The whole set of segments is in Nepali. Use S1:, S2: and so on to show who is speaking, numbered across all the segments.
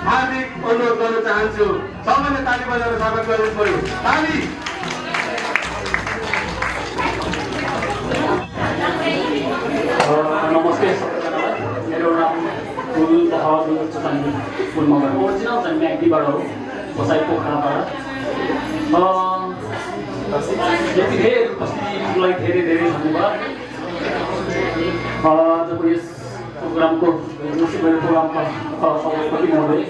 S1: हार्दिक अनुरोध गर्न चाहन्छु। सबैले ताली बजाएर स्वागत गर्नु पर्यो। ताली।
S2: नमस्ते सबैजनालाई। मेरो नाम फुल बहादुर चौतानी फुल मगर ओरिजिनल चाहिँ म्याग्दीबाट हो, बसाइ पोखराबाट। यति धेरै उपस्थितिलाई धेरै धेरै धन्यवाद। जब यस प्रोग्रामको मेरो प्रोग्रामका सभापति महोदय,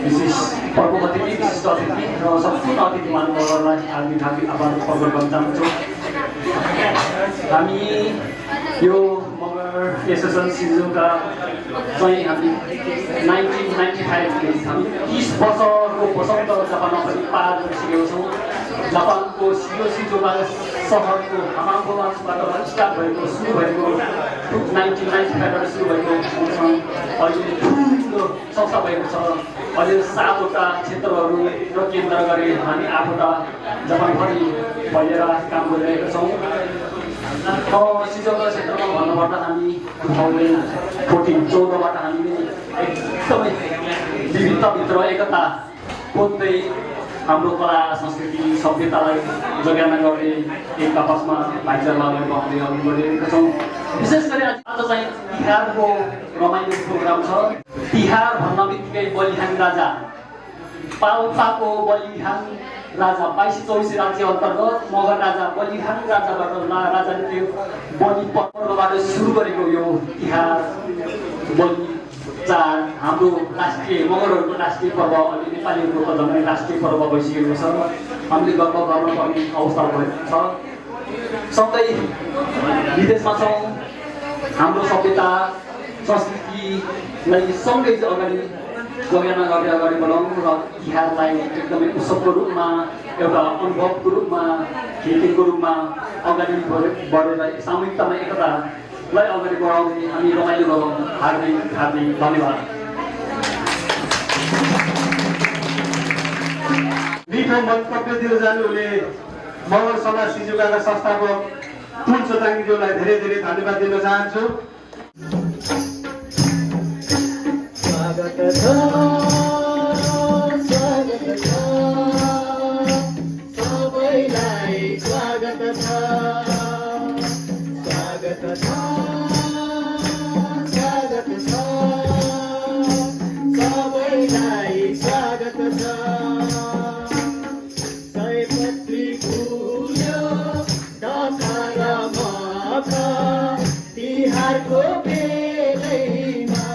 S2: विशेष पर्वको अतिथि, विशिष्ट अतिथि र सम्पूर्ण अतिथि महानुभावहरूलाई हार्दिक हार्दिक आभार प्रकट गर्न चाहन्छु। हामी यो मगर एसोसिएसन सिजनका चाहिँ हामी 1995 हामी 30 वर्षको वसन्त जापानमा पनि पार गरिसकेका छौँ। जापानको सिजोका सहरको हामाकोबाट स्टार्ट भएको सुरु भएको 1995बाट सुरु भएको अहिले ठुलो संस्था भएको छ। अहिले 7वटा क्षेत्रहरू र केन्द्र गरी हामी 8वटा जापानभरि भएर काम गरिरहेका छौँ। सिजोका क्षेत्रमा भन्नुपर्दा हामी 2014-14बाट हामीले एकदमै विविधताभित्र एकता खोज्दै हाम्रो कला संस्कृति सभ्यतालाई जगाना गर्ने एक आपसमा भाइचारालाई बढाउँदै अघि बढिरहेका छौँ। विशेष गरी आज चाहिँ तिहारको रमाइलो प्रोग्राम छ। तिहार भन्न बित्तिकै बलिहाङ राजा, पाल्पाको बलिहाङ राजा 22-24 राज्य अन्तर्गत मगर राजा बलिहाङ राजाबाट राजाले त्यो बलि पर्वबाट सुरु गरेको यो तिहार बलि चाड हाम्रो राष्ट्रिय मगरहरूको राष्ट्रिय पर्व, अहिले नेपालीहरूको त झन् राष्ट्रिय पर्व भइसकेको छ। हामीले गर्व गर्नुपर्ने अवस्था भएको छ। सँगै विदेशमा छौँ, हाम्रो सभ्यता संस्कृतिलाई सँगै अगाडि जगाना गर्दै अगाडि बढाउँ र तिहारलाई एकदमै उत्सवको रूपमा, एउटा अनुभवको रूपमा, खेतीको रूपमा अगाडि बढेर सामूहिकतामा एकतालाई अगाडि बढाउँदै हामी रमाइलो गरौँ। हार्दिक हार्दिक धन्यवाद।
S1: मिठो मन्तव्य दिएर जानुहुने मगर समाज सिजुकाका संस्थापक फुल चौतानीज्यूलाई धेरै धेरै धन्यवाद दिन चाहन्छु।
S3: स्वागत छ, सबैलाई स्वागत छ, स्वागत छ, सबैलाई स्वागत छ। सयपत्री फुल्यो दशहरामा तिहारको बेलैमा,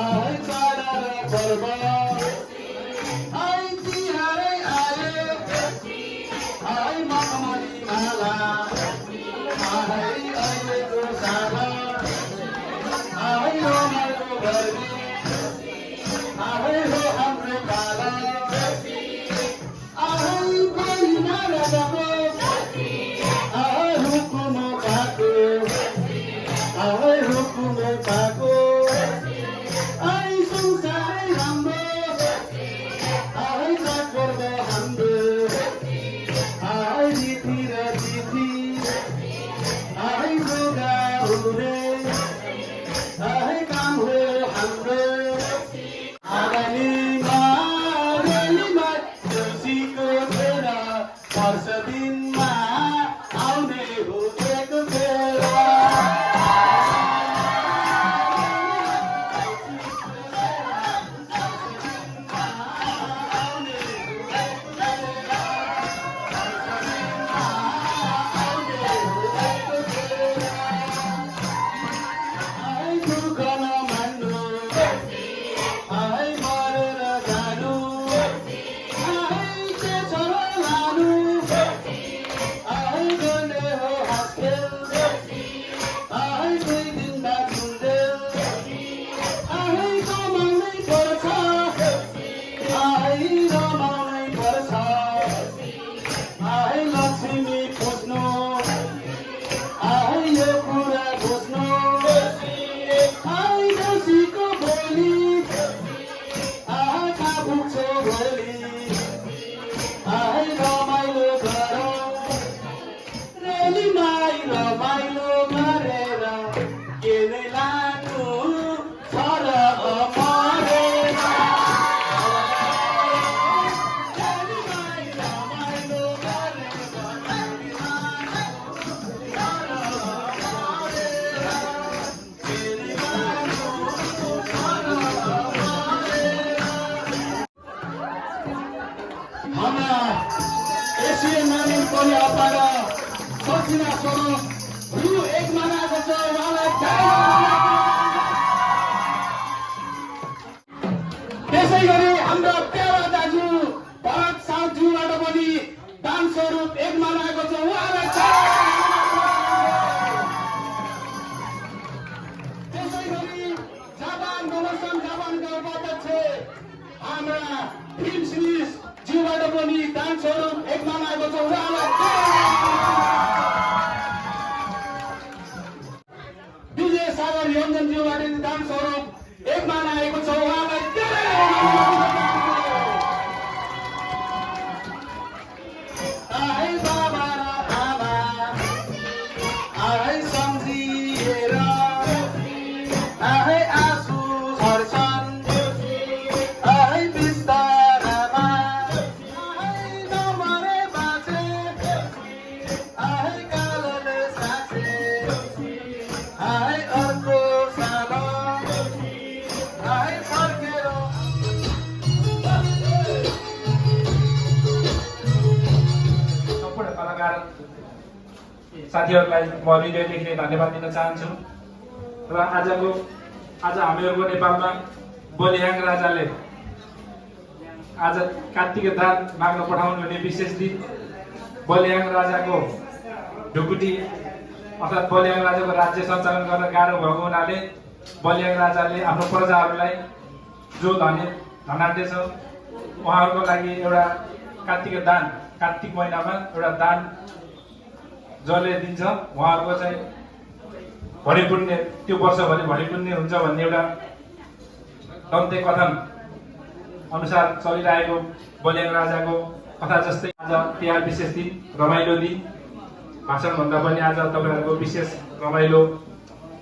S1: आहै चाड र पर्व आहै तिहारै आयो आहै मखमली माला आहै अहिलेको साला आहै रमाइलो गर्ने आहै हो हाम्रो पाला आहै पहिना राजाको आहै हुकुम पाको आहै हुकुम पाको आहै संसारै राम्रो आहै चाडपर्व हाम्रो आहै रीति र तिथि आहै जोगा हुने आहै काम हो हाम्रो आगामीमा रेलीमा तुलसीको बेला वर्ष दिनमा आउने हो एक बेला आहै दुःख नमान्नु आहै मरेर जानु आहै के छ र लानु आहै गर्ने हो हाँसखेल आहै दुई दिन बाद हुन्जेल आहै कमाउनै पर्छ आहै रमाउनै पर्छ आहै लक्ष्मी खोज्नु आहै यो कुरा बुझ्नु आहै खुसीको बोली आहै कहाँ पुग्छ भोलि आहै रमाइलो गरौँ रेलीमाई रमाइलो गरेर के नै लानु छ र अमरेर रेलीमाई रमाइलो गरेर हाम्रा एसियन नानी पनि अपाएर दक्षिणा स्वरूप रु 1 मनाएको छ उहाँलाई त्यसै गरी हाम्रो प्यारा दाजु भरत साउज्यूबाट पनि दान स्वरूप 1 मनाएको छ उहाँलाई त्यसै गरी जापान नवसम जापानका उपाध्यक्ष हाम्रा फिल्म सिरिज ज्यूबाट पनि दान स्वरूप 1 मनाएको छ उहाँलाई विजय सागर योजन ज्यूबाट दान स्वरूप 1 मनाएको छ उहाँलाई आहै बाबा र आमा आहै सम्झिएर आहै आँसु झर्छन् आहै बिस्तारामा आहै नमरे बाँचे आहै कालोले साँचे आहै अर्को साल आहै फर्केर
S4: सम्पूर्ण कलाकार साथीहरूलाई म हृदयदेखि धन्यवाद दिन चाहन्छु र आज हामीहरूको नेपालमा बलियाङ राजाले आज कार्तिक दान माग्न पठाउनु हुने विशेष दिन बलियाङ राजाको ढुकुटी अर्थात् बलियाङ राजाको राज्य सञ्चालन गर्न गाह्रो भएको हुनाले बलियाङ राजाले आफ्नो प्रजाहरूलाई जो धनाढ्य छ उहाँहरूको लागि एउटा कार्तिक महिनामा एउटा दान जसले दिन्छ उहाँहरूको चाहिँ भरिपुण्य त्यो वर्षभरि भरिपुण्य हुन्छ भन्ने एउटा दन्ते कथन अनुसार चलिरहेको बलियाङ राजाको कथा जस्तै आज तिहार विशेष दिन रमाइलो दिन भाषणभन्दा पनि आज तपाईँहरूको विशेष रमाइलो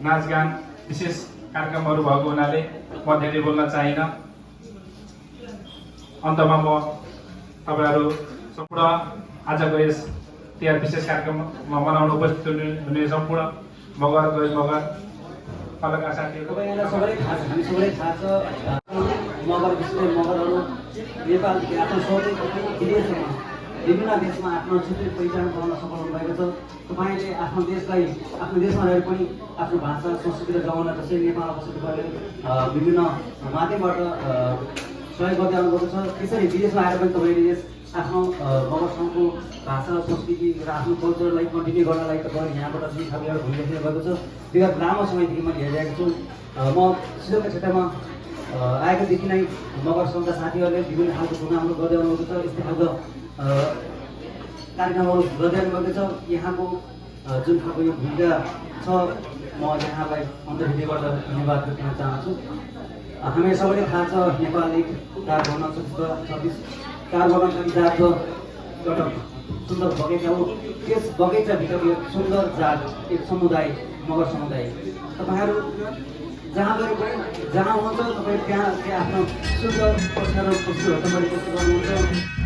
S4: नाचगान विशेष कार्यक्रमहरू भएको हुनाले म धेरै बोल्न चाहिनँ। अन्तमा म तपाईँहरू सम्पूर्ण आजको यस तिहार विशेष कार्यक्रममा मनाउन उपस्थित हुने सम्पूर्ण मगर गैर मगर कलाकार साथीहरू
S2: सबैलाई थाहा छ, हामी सबैलाई थाहा छ मगर विशेष मगरहरू नेपालदेखि आफ्नो सबै विदेशमा
S5: विभिन्न देशमा आफ्नो क्षेत्रीय पहिचान बनाउन सफल हुनुभएको छ। तपाईँले आफ्नो देशलाई आफ्नो देशमा रहेर पनि आफ्नो भाषा संस्कृतिलाई जोगाउन जसरी नेपाल बसेको गरेर विभिन्न माध्यमबाट सहयोग गर्दै आउनुभएको छ, त्यसरी विदेशमा आएर पनि तपाईँले यस आफ्नो मगर सङ्घको भाषा संस्कृति र आफ्नो कल्चरलाई कन्टिन्यू गर्नलाई तपाईँ यहाँबाट जुन खालको एउटा भूमिका खेल्नु भएको छ। विगत लामो समयदेखि मैले हेरिरहेको छु। म सिलगढी क्षेत्रमा आएकोदेखि नै मगर सङ्घका साथीहरूले विभिन्न खालको प्रोग्रामहरू गर्दै आउनुभएको छ, यस्तै खालको कार्यक्रमहरू गर्दै आउनुभएको छ। यहाँको जुन खालको यो भूमिका छ, म यहाँलाई अन्तर्हृदयबाट धन्यवाद दिन चाहन्छु। हामी सबैले थाहा छ नेपाल एक चाड भन्न 26 चाड भन्न जातको एउटा सुन्दर बगैँचा हो। त्यस बगैँचाभित्र एक सुन्दर जात, एक समुदाय मगर समुदाय। तपाईँहरू जहाँ गए पनि जहाँ हुनुहुन्छ तपाईँ त्यहाँ आफ्नो सुन्दर पक्षहरू खुसीहरू तपाईँले गर्नुहुन्छ।